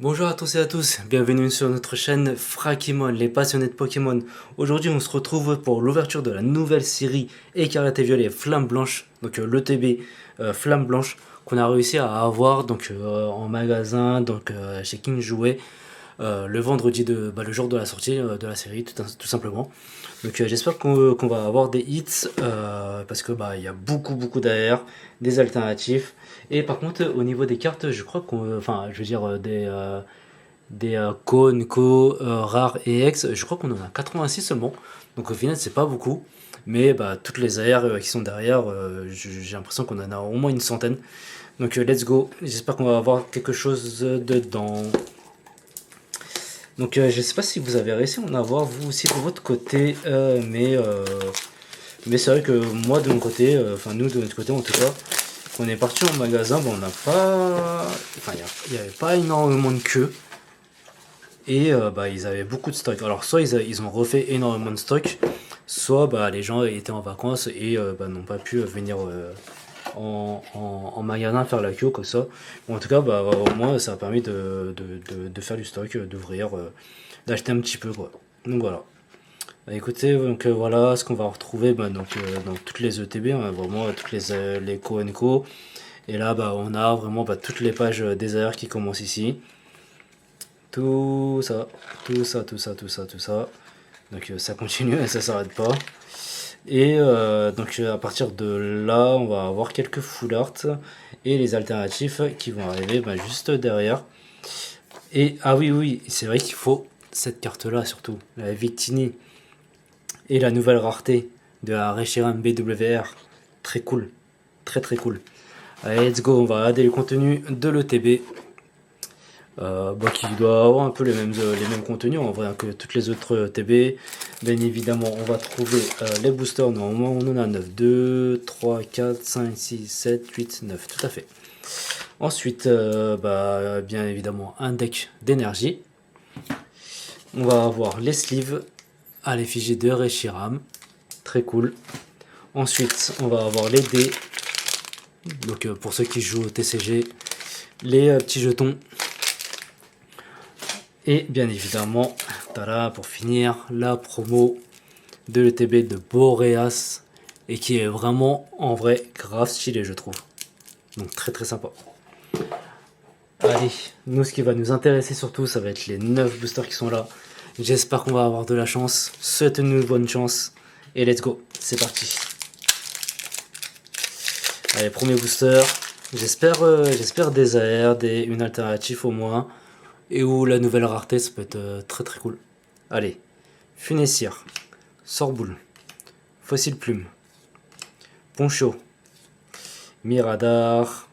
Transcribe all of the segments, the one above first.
Bonjour à tous et à tous, bienvenue sur notre chaîne Frakimon, les passionnés de Pokémon. Aujourd'hui on se retrouve pour l'ouverture de la nouvelle série Écarlate et Violet Flamme Blanche, donc l'ETB Flamme Blanche, qu'on a réussi à avoir en magasin, chez King Jouet, le vendredi le jour de la sortie de la série tout simplement. Donc j'espère qu'on va avoir des hits parce que il y a beaucoup d'AR, des alternatifs. Et par contre au niveau des cartes, je crois qu'on, enfin je veux dire des Co, Nco, Rare et X, je crois qu'on en a 86 seulement. Donc au final c'est pas beaucoup. Mais toutes les AR qui sont derrière, j'ai l'impression qu'on en a au moins une centaine. Donc let's go, j'espère qu'on va avoir quelque chose dedans. Donc je sais pas si vous avez réussi à en avoir vous aussi de votre côté, mais c'est vrai que moi de mon côté, enfin nous de notre côté en tout cas, quand on est parti en magasin, on n'a pas, enfin il y avait pas énormément de queue et ils avaient beaucoup de stock. Alors soit ils ont refait énormément de stock, soit les gens étaient en vacances et n'ont pas pu venir en magasin faire la queue comme ça. Bon, en tout cas, au moins ça a permis de faire du stock, d'ouvrir, d'acheter un petit peu quoi. Donc voilà. Écoutez, voilà ce qu'on va retrouver dans toutes les ETB, hein, vraiment toutes les Co Co. Et là, on a vraiment toutes les pages des AR qui commencent ici. Tout ça, tout ça. Donc ça continue et ça s'arrête pas. Et à partir de là, on va avoir quelques full art et les alternatifs qui vont arriver juste derrière. Et ah oui, c'est vrai qu'il faut cette carte là surtout, la Victini et la nouvelle rareté de la Reshiram BWR. Très cool, très cool. Allez, let's go, on va regarder le contenu de l'ETB. Qui doit avoir un peu les mêmes contenus en vrai que toutes les autres TB. Bien évidemment, on va trouver les boosters. Normalement, on en a 9, 2, 3, 4, 5, 6, 7, 8, 9. Tout à fait. Ensuite, bien évidemment, un deck d'énergie. On va avoir les sleeves à l'effigie de Reshiram. Très cool. Ensuite, on va avoir les dés. Donc, pour ceux qui jouent au TCG, les petits jetons. Et bien évidemment, tada, pour finir, la promo de l'ETB de Boreas. Et qui est vraiment, en vrai, grave stylé, je trouve. Donc très sympa. Allez, nous, ce qui va nous intéresser surtout, ça va être les 9 boosters qui sont là. J'espère qu'on va avoir de la chance. Souhaitez-nous bonne chance. Et let's go, c'est parti. Allez, premier booster. J'espère des AR, une alternative au moins. Et où la nouvelle rareté, ça peut être très cool. Allez, Funessir, Sorboule, Fossile Plume, Poncho, Miradar,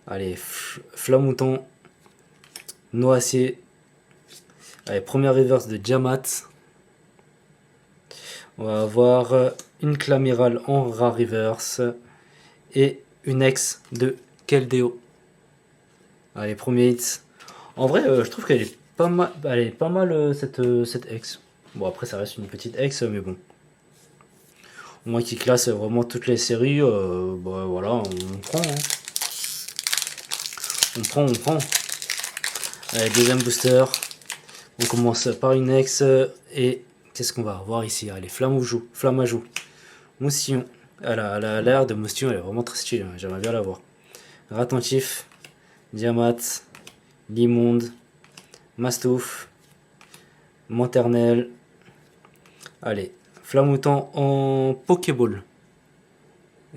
allez, Flamouton, Noacier, allez, première reverse de Diamat. On va avoir une Clamirale en rare reverse et une ex de Keldeo. Allez, premier hit. En vrai, je trouve qu'elle est pas mal, cette ex. Bon, après, ça reste une petite ex, mais bon. Au moins qui classe vraiment toutes les séries, voilà, on prend. Hein. On prend. Allez, deuxième booster. On commence par une ex et qu'est-ce qu'on va avoir ici? Allez, flamme à joue. Moustillon. Elle a l'air de Moustillon, elle est vraiment très stylée, hein, j'aimerais bien la voir. Ratentif, Diamat, Limonde, Mastouf, Monternel. Allez, Flamouton en Pokéball.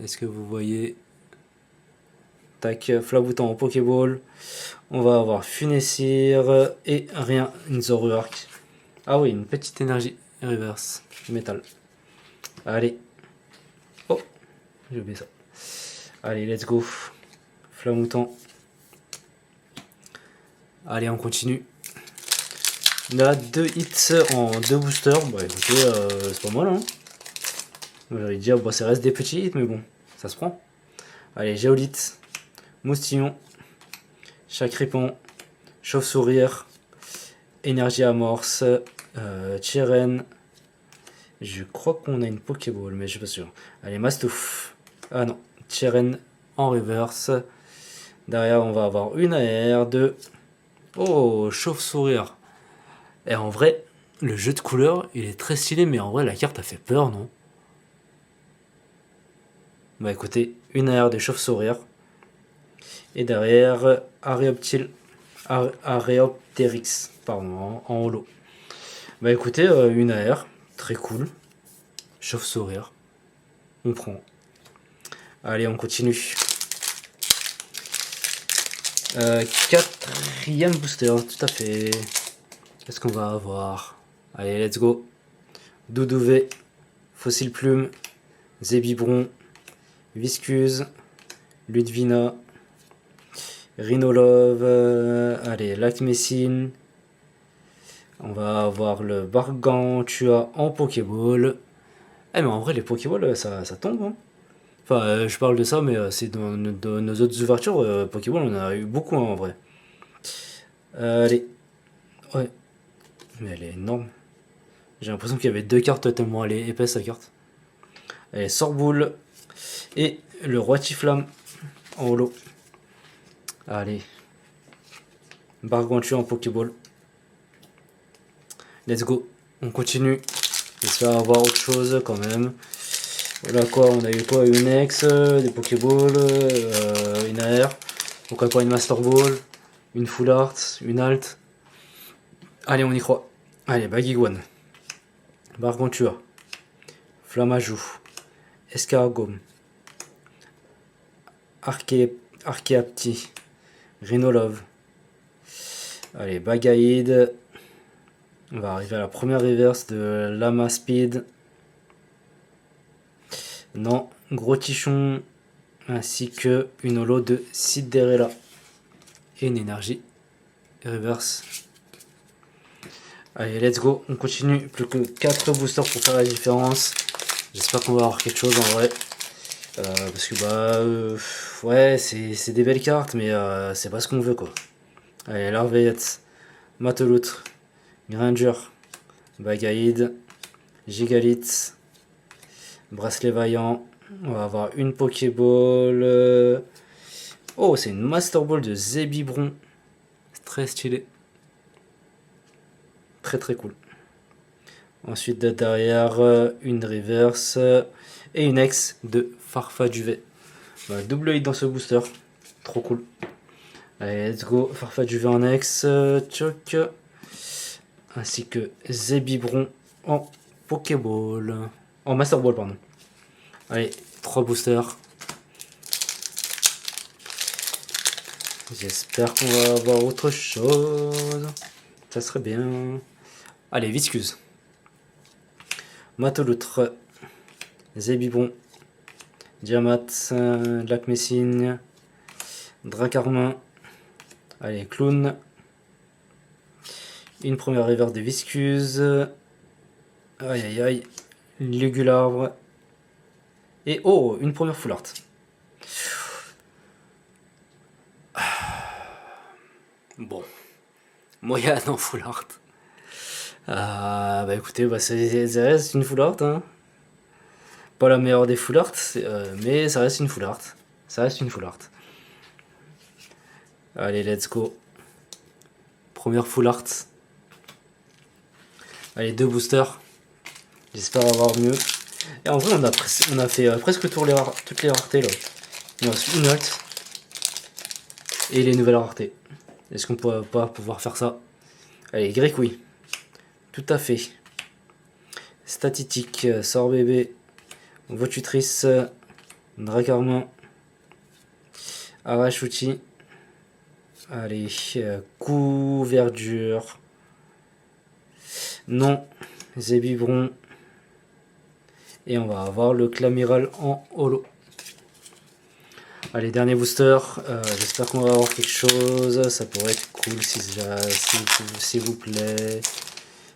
Est-ce que vous voyez? Tac, Flamouton en Pokéball. On va avoir Funessir et rien, une Zoroark. Ah oui, une petite énergie reverse, métal. Allez. Oh, j'ai oublié ça. Allez, let's go. Flamouton. Allez, on continue. On a 2 hits en 2 boosters. Bah écoutez, c'est pas mal, hein. J'allais dire, ça reste des petits hits, mais bon, ça se prend. Allez, Géolite, Moustillon, Chacripon, Chauve-sourire, Énergie Amorce, Chiren. Je crois qu'on a une Pokéball, mais je suis pas sûr. Allez, Mastouf. Ah non, Chiren en reverse. Derrière, on va avoir une AR, 2, Oh, chauve-sourire. Et en vrai, le jeu de couleurs, il est très stylé, mais en vrai, la carte a fait peur, non? Bah écoutez, une AR des chauves-sourires. Et derrière, Areopteryx, pardon, en holo. Bah écoutez, une AR, très cool. Chauve-sourire. On prend. Allez, on continue. Quatrième booster, tout à fait. Qu'est-ce qu'on va avoir? Allez, let's go. Doudouvé, Fossile Plume, Zébibron, Viscuse, Ludvina, Rhinolove, allez, Lacmessine. On va avoir le Bargantua en Pokéball. Eh mais en vrai les Pokéballs ça tombe hein. Enfin je parle de ça mais c'est dans nos autres ouvertures Pokéball on en a eu beaucoup hein, en vrai. Allez. Ouais. Mais elle est énorme. J'ai l'impression qu'il y avait deux cartes tellement elle est épaisse la carte. Allez, Sorboule. Et le Roi Tiflam en holo. Allez. Bargantua en Pokéball. Let's go. On continue. J'espère avoir autre chose quand même. Voilà quoi, on a eu quoi? Une X, des Pokéballs, une AR. Pourquoi pas une Master Ball, une Full Art, une Alt. Allez, on y croit. Allez, Baguiguane, Bargantua, Flamajou, Escargome, Archeapti, Rhinolove. Allez, Bagaïd. On va arriver à la première reverse de Lama Speed. Non, Gros Tichon, ainsi que une holo de Cinderella et une énergie reverse. Allez, let's go, on continue. Plus que 4 boosters pour faire la différence. J'espère qu'on va avoir quelque chose en vrai. Parce que ouais, c'est des belles cartes, mais c'est pas ce qu'on veut quoi. Allez, Larveillette, Mateloutre, Granger, Bagaïd, Gigalith, Bracelet Vaillant. On va avoir une Pokéball. Oh, c'est une Master Ball de Zébibron. C'est très stylé. Très très cool. Ensuite derrière, une reverse et une ex de Farfaduvet. Bah, double hit dans ce booster. Trop cool. Allez, let's go. Farfaduvet en ex. Choc. Ainsi que Zébibron en Pokéball. En Master Ball, pardon. Allez, 3 boosters. J'espère qu'on va avoir autre chose. Ça serait bien. Allez, Viscuse. Mateloutre. Zébibron. Diamat. Lacmessine. Dracarmin. Allez, Clown. Une première reverse de Viscuse. Aïe aïe aïe. Lugularbre. Et oh, une première full art. Bon. Moyen en full art. Bah écoutez, ça reste une full art. Hein. Pas la meilleure des full art, mais ça reste une full art. Ça reste une full art. Allez, let's go. Première full art. Allez, 2 boosters. J'espère avoir mieux. Et en vrai, on a fait presque toutes les raretés là. Il nous reste une alt. Et les nouvelles raretés. Est-ce qu'on pourrait pas pouvoir faire ça? Allez, grec, oui. Tout à fait. Statistique, sort bébé, Votutrice, Dracarmin, Arachuti. Allez, couverture. Non, Zébibron. Et on va avoir le Clamiral en holo. Allez, dernier booster. J'espère qu'on va avoir quelque chose. Ça pourrait être cool s'il vous plaît.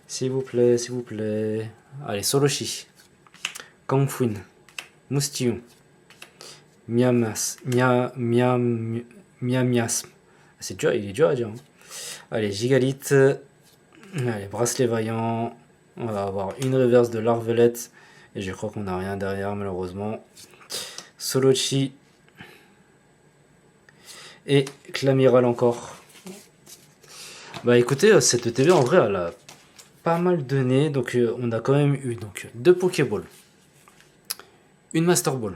S'il vous plaît, s'il vous plaît. Allez, Solochi. Kangfuin. Moustillon. Miamiasme. C'est dur, il est dur à dire. Hein. Allez, Gigalith. Allez, Bracelet Vaillant. On va avoir une reverse de Larvelette. Et je crois qu'on n'a rien derrière, malheureusement. Solochi. Et Clamiral encore. Bah écoutez, cette TV en vrai elle a pas mal donné. Donc on a quand même eu donc 2 Pokéballs, une Master Ball.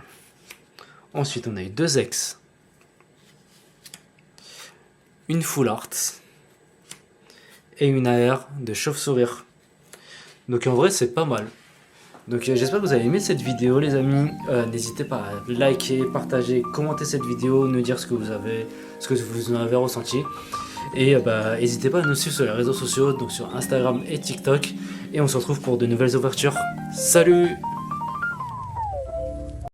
Ensuite on a eu 2 X, une Full Art et une AR de chauve-souris. Donc en vrai c'est pas mal. Donc j'espère que vous avez aimé cette vidéo les amis. N'hésitez pas à liker, partager, commenter cette vidéo, nous dire ce que vous en avez ressenti. Et n'hésitez pas à nous suivre sur les réseaux sociaux, donc sur Instagram et TikTok. Et on se retrouve pour de nouvelles ouvertures. Salut!